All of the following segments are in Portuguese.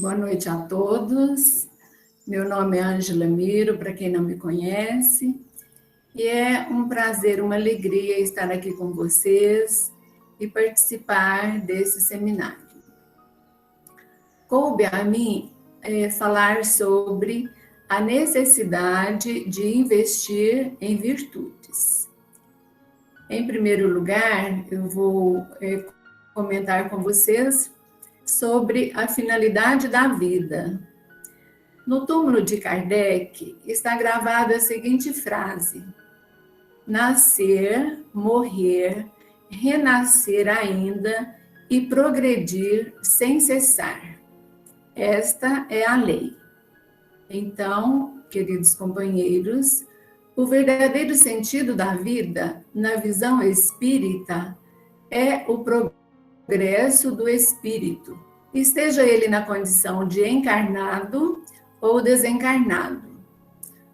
Boa noite a todos. Meu nome é Ângela Miro, para quem não me conhece, e é um prazer, uma alegria estar aqui com vocês e participar desse seminário. Coube a mim falar sobre a necessidade de investir em virtudes. Em primeiro lugar, eu vou comentar com vocês sobre a finalidade da vida. No túmulo de Kardec está gravada a seguinte frase: nascer, morrer, renascer ainda e progredir sem cessar. Esta é a lei. Então, queridos companheiros, o verdadeiro sentido da vida, na visão espírita, é o progresso do espírito, esteja ele na condição de encarnado ou desencarnado,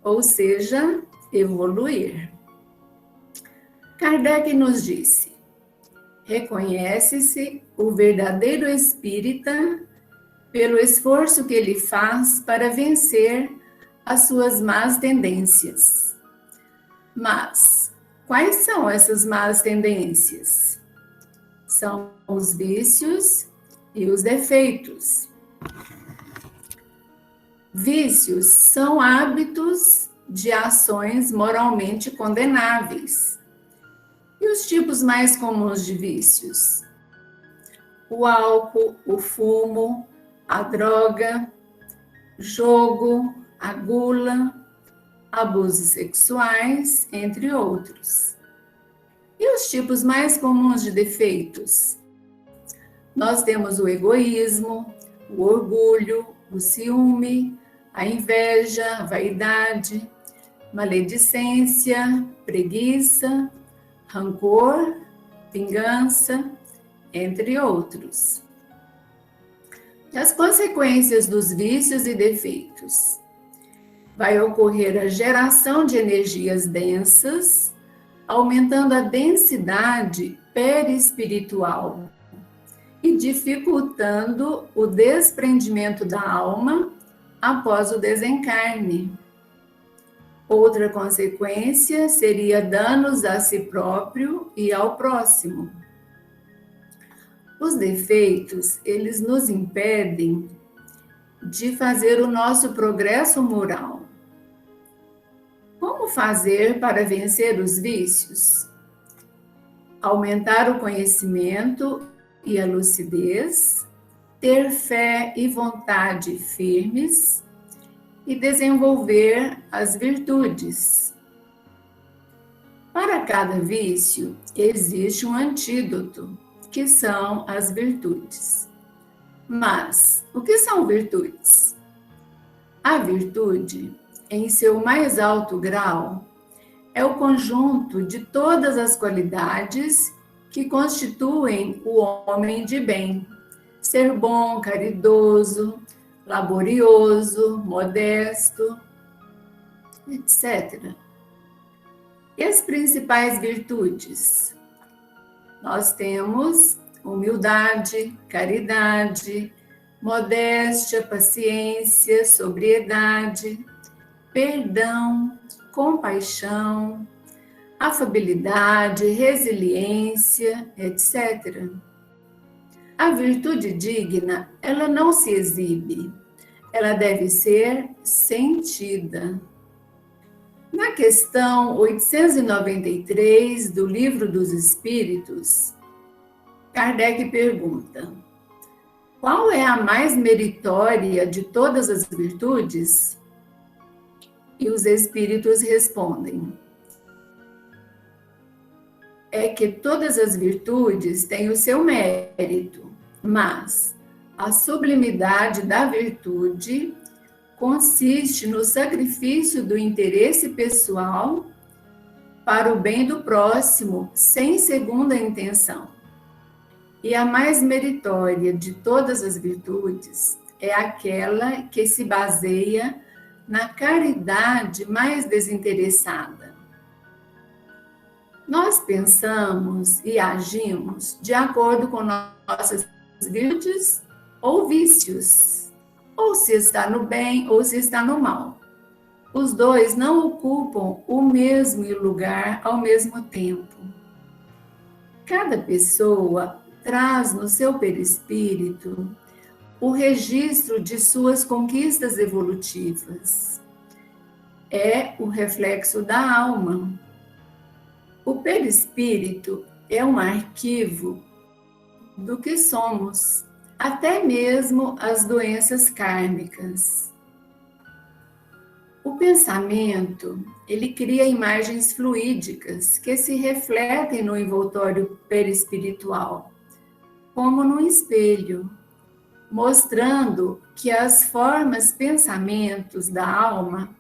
ou seja, evoluir. Kardec nos disse: reconhece-se o verdadeiro espírita pelo esforço que ele faz para vencer as suas más tendências. Mas quais são essas más tendências? São os vícios e os defeitos. Vícios são hábitos de ações moralmente condenáveis. E os tipos mais comuns de vícios? O álcool, o fumo, a droga, jogo, a gula, abusos sexuais, entre outros. E os tipos mais comuns de defeitos? Nós temos o egoísmo, o orgulho, o ciúme, a inveja, a vaidade, maledicência, preguiça, rancor, vingança, entre outros. E as consequências dos vícios e defeitos? Vai ocorrer a geração de energias densas, aumentando a densidade perispiritual e dificultando o desprendimento da alma após o desencarne. Outra consequência seria danos a si próprio e ao próximo. Os defeitos, eles nos impedem de fazer o nosso progresso moral. Como fazer para vencer os vícios? Aumentar o conhecimento e a lucidez, ter fé e vontade firmes e desenvolver as virtudes. Para cada vício, existe um antídoto, que são as virtudes. Mas, o que são virtudes? A virtude, em seu mais alto grau, é o conjunto de todas as qualidades que constituem o homem de bem. Ser bom, caridoso, laborioso, modesto, etc. E as principais virtudes? Nós temos humildade, caridade, modéstia, paciência, sobriedade, perdão, compaixão, afabilidade, resiliência, etc. A virtude digna, ela não se exibe, ela deve ser sentida. Na questão 893 do Livro dos Espíritos, Kardec pergunta: qual é a mais meritória de todas as virtudes? E os Espíritos respondem: é que todas as virtudes têm o seu mérito, mas a sublimidade da virtude consiste no sacrifício do interesse pessoal para o bem do próximo, sem segunda intenção. E a mais meritória de todas as virtudes é aquela que se baseia na caridade mais desinteressada. Nós pensamos e agimos de acordo com nossas virtudes ou vícios. ou se está no bem ou se está no mal. Os dois não ocupam o mesmo lugar ao mesmo tempo. Cada pessoa traz no seu perispírito o registro de suas conquistas evolutivas. É o reflexo da alma. O perispírito é um arquivo do que somos, até mesmo as doenças kármicas. O pensamento, ele cria imagens fluídicas que se refletem no envoltório perispiritual, como num espelho, mostrando que as formas pensamentos da alma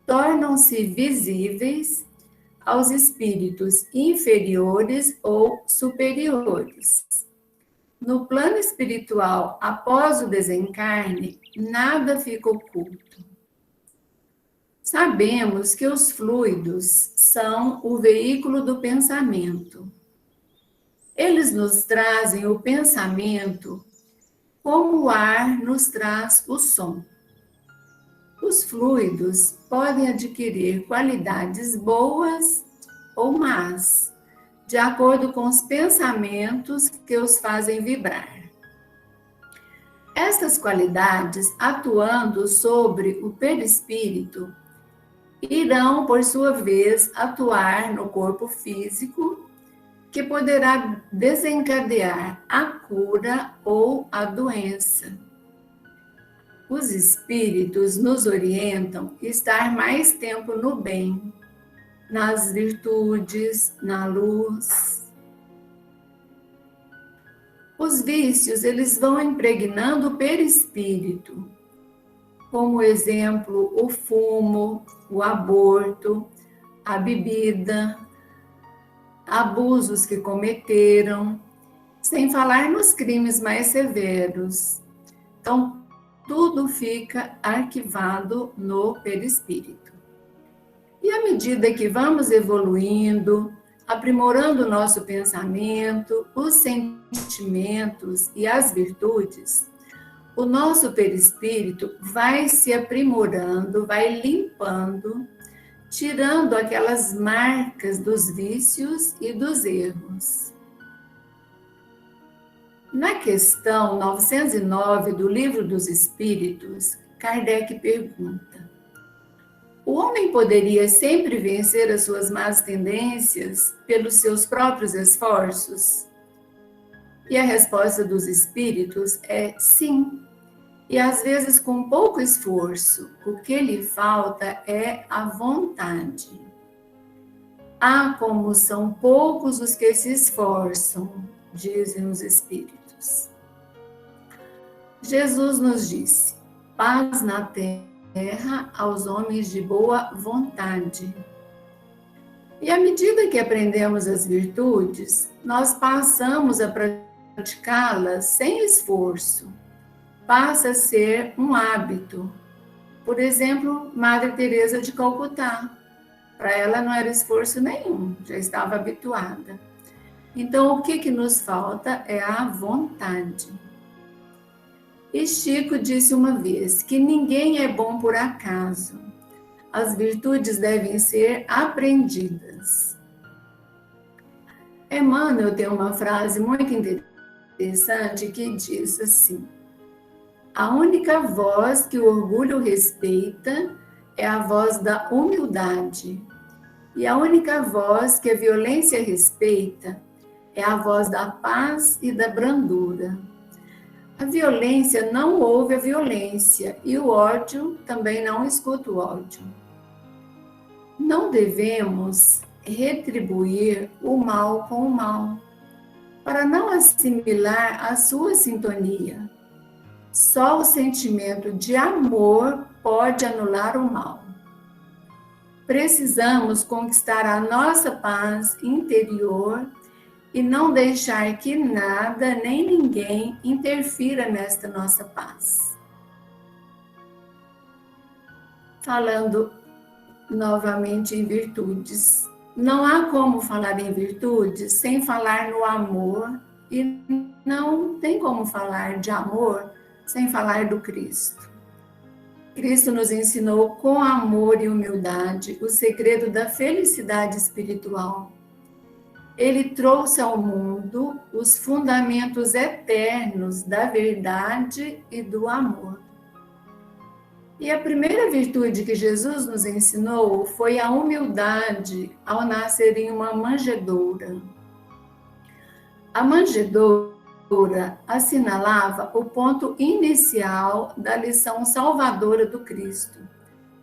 tornam-se visíveis aos espíritos inferiores ou superiores. No plano espiritual, após o desencarne, nada fica oculto. Sabemos que os fluidos são o veículo do pensamento. Eles nos trazem o pensamento como o ar nos traz o som. Os fluidos podem adquirir qualidades boas ou más, de acordo com os pensamentos que os fazem vibrar. Estas qualidades, atuando sobre o perispírito, irão, por sua vez, atuar no corpo físico, que poderá desencadear a cura ou a doença. Os espíritos nos orientam a estar mais tempo no bem, nas virtudes, na luz. Os vícios, eles vão impregnando o perispírito, como exemplo, o fumo, o aborto, a bebida, abusos que cometeram, sem falar nos crimes mais severos. Então, tudo fica arquivado no perispírito. E à medida que vamos evoluindo, aprimorando o nosso pensamento, os sentimentos e as virtudes, o nosso perispírito vai se aprimorando, vai limpando, tirando aquelas marcas dos vícios e dos erros. Na questão 909 do Livro dos Espíritos, Kardec pergunta: o homem poderia sempre vencer as suas más tendências pelos seus próprios esforços? E a resposta dos espíritos é sim. E às vezes com pouco esforço, o que lhe falta é a vontade. Ah, como são poucos os que se esforçam, dizem os espíritos. Jesus nos disse: paz na terra aos homens de boa vontade. E à medida que aprendemos as virtudes, nós passamos a praticá-las sem esforço. Passa a ser um hábito. Por exemplo, Madre Teresa de Calcutá. Para ela não era esforço nenhum, já estava habituada. Então, o que nos falta é a vontade. E Chico disse uma vez que ninguém é bom por acaso. As virtudes devem ser aprendidas. Emmanuel tem uma frase muito interessante que diz assim: a única voz que o orgulho respeita é a voz da humildade. E a única voz que a violência respeita é a voz da paz e da brandura. A violência não ouve a violência e o ódio também não escuta o ódio. Não devemos retribuir o mal com o mal, para não assimilar a sua sintonia. Só o sentimento de amor pode anular o mal. Precisamos conquistar a nossa paz interior e não deixar que nada nem ninguém interfira nesta nossa paz. Falando novamente em virtudes, não há como falar em virtudes sem falar no amor, e não tem como falar de amor sem falar do Cristo. Cristo nos ensinou com amor e humildade o segredo da felicidade espiritual. Ele trouxe ao mundo os fundamentos eternos da verdade e do amor. E a primeira virtude que Jesus nos ensinou foi a humildade ao nascer em uma manjedoura. A manjedoura assinalava o ponto inicial da lição salvadora do Cristo,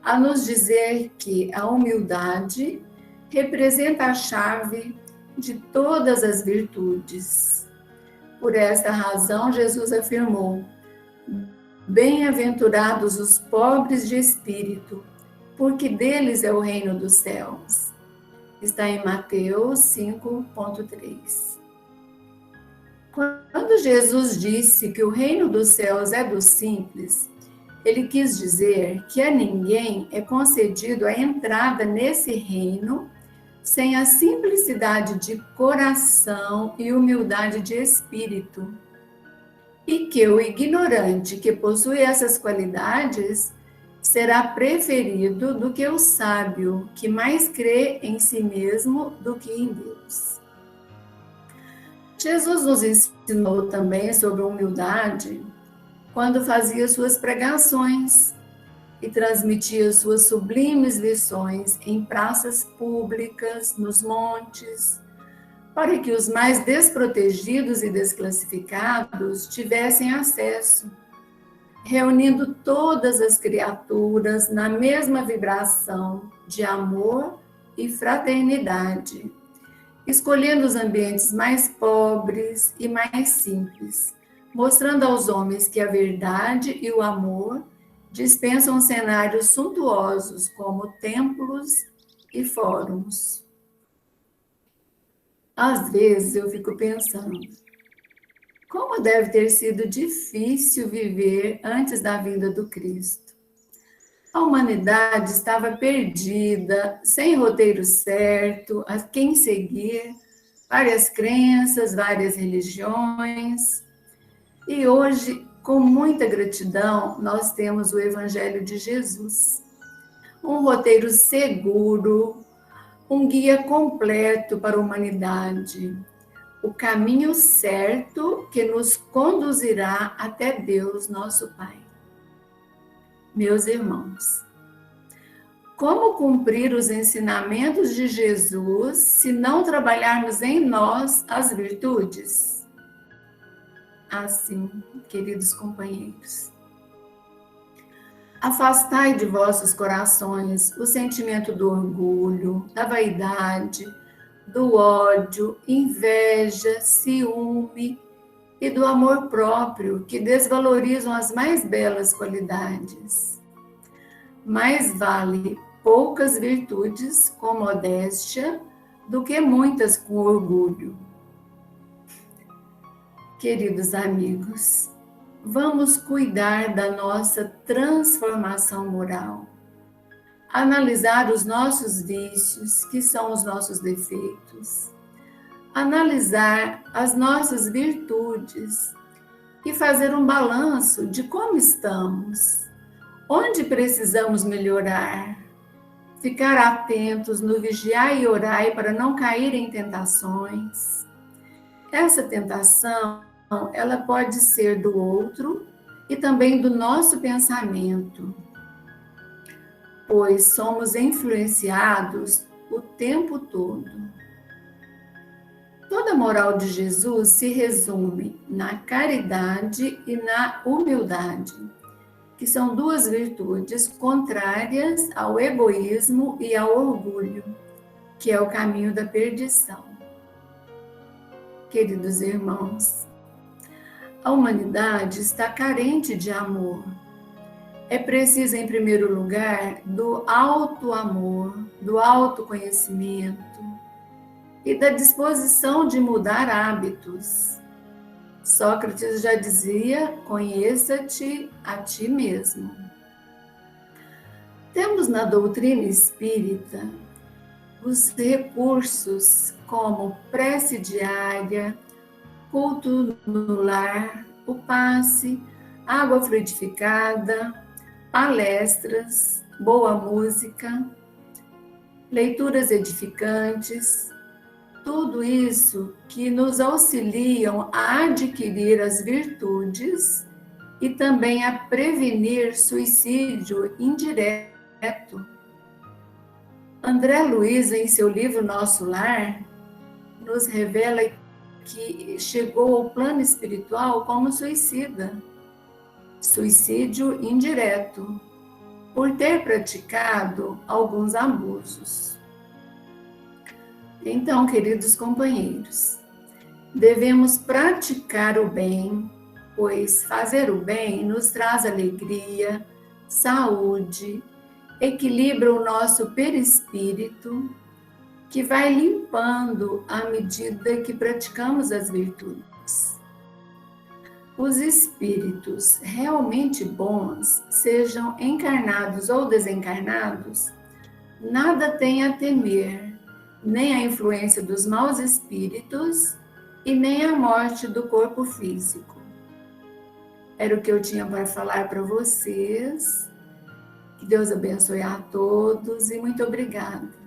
a nos dizer que a humildade representa a chave de todas as virtudes. Por esta razão, Jesus afirmou: bem-aventurados os pobres de espírito, porque deles é o reino dos céus. Está em Mateus 5,3. Quando Jesus disse que o reino dos céus é dos simples, ele quis dizer que a ninguém é concedido a entrada nesse reino sem a simplicidade de coração e humildade de espírito. E que o ignorante que possui essas qualidades será preferido do que o sábio, que mais crê em si mesmo do que em Deus. Jesus nos ensinou também sobre humildade quando fazia suas pregações e transmitia suas sublimes lições em praças públicas, nos montes, para que os mais desprotegidos e desclassificados tivessem acesso, reunindo todas as criaturas na mesma vibração de amor e fraternidade, escolhendo os ambientes mais pobres e mais simples, mostrando aos homens que a verdade e o amor dispensam cenários suntuosos como templos e fóruns. Às vezes eu fico pensando, como deve ter sido difícil viver antes da vinda do Cristo. A humanidade estava perdida, sem roteiro certo, a quem seguir, várias crenças, várias religiões. E hoje, com muita gratidão, nós temos o Evangelho de Jesus. Um roteiro seguro, um guia completo para a humanidade. O caminho certo que nos conduzirá até Deus, nosso Pai. Meus irmãos, como cumprir os ensinamentos de Jesus se não trabalharmos em nós as virtudes? Assim, queridos companheiros, afastai de vossos corações o sentimento do orgulho, da vaidade, do ódio, inveja, ciúme e do amor próprio, que desvalorizam as mais belas qualidades. Mais vale poucas virtudes com modéstia do que muitas com orgulho. Queridos amigos, vamos cuidar da nossa transformação moral, analisar os nossos vícios, que são os nossos defeitos, analisar as nossas virtudes e fazer um balanço de como estamos, onde precisamos melhorar, ficar atentos no vigiar e orar para não cair em tentações. Essa tentação, ela pode ser do outro e também do nosso pensamento, pois somos influenciados o tempo todo. Toda a moral de Jesus se resume na caridade e na humildade, que são duas virtudes contrárias ao egoísmo e ao orgulho, que é o caminho da perdição. Queridos irmãos, a humanidade está carente de amor. É preciso, em primeiro lugar, do auto-amor, do autoconhecimento e da disposição de mudar hábitos. Sócrates já dizia: conheça-te a ti mesmo. Temos na doutrina espírita os recursos como prece diária, culto no lar, o passe, água fluidificada, palestras, boa música, leituras edificantes, tudo isso que nos auxiliam a adquirir as virtudes e também a prevenir suicídio indireto. André Luiz, em seu livro Nosso Lar, nos revela que chegou ao plano espiritual como suicida, suicídio indireto, por ter praticado alguns abusos. Então, queridos companheiros, devemos praticar o bem, pois fazer o bem nos traz alegria, saúde, equilibra o nosso perispírito, que vai limpando à medida que praticamos as virtudes. Os espíritos realmente bons, sejam encarnados ou desencarnados, nada têm a temer, nem a influência dos maus espíritos e nem a morte do corpo físico. Era o que eu tinha para falar para vocês. Que Deus abençoe a todos e muito obrigada.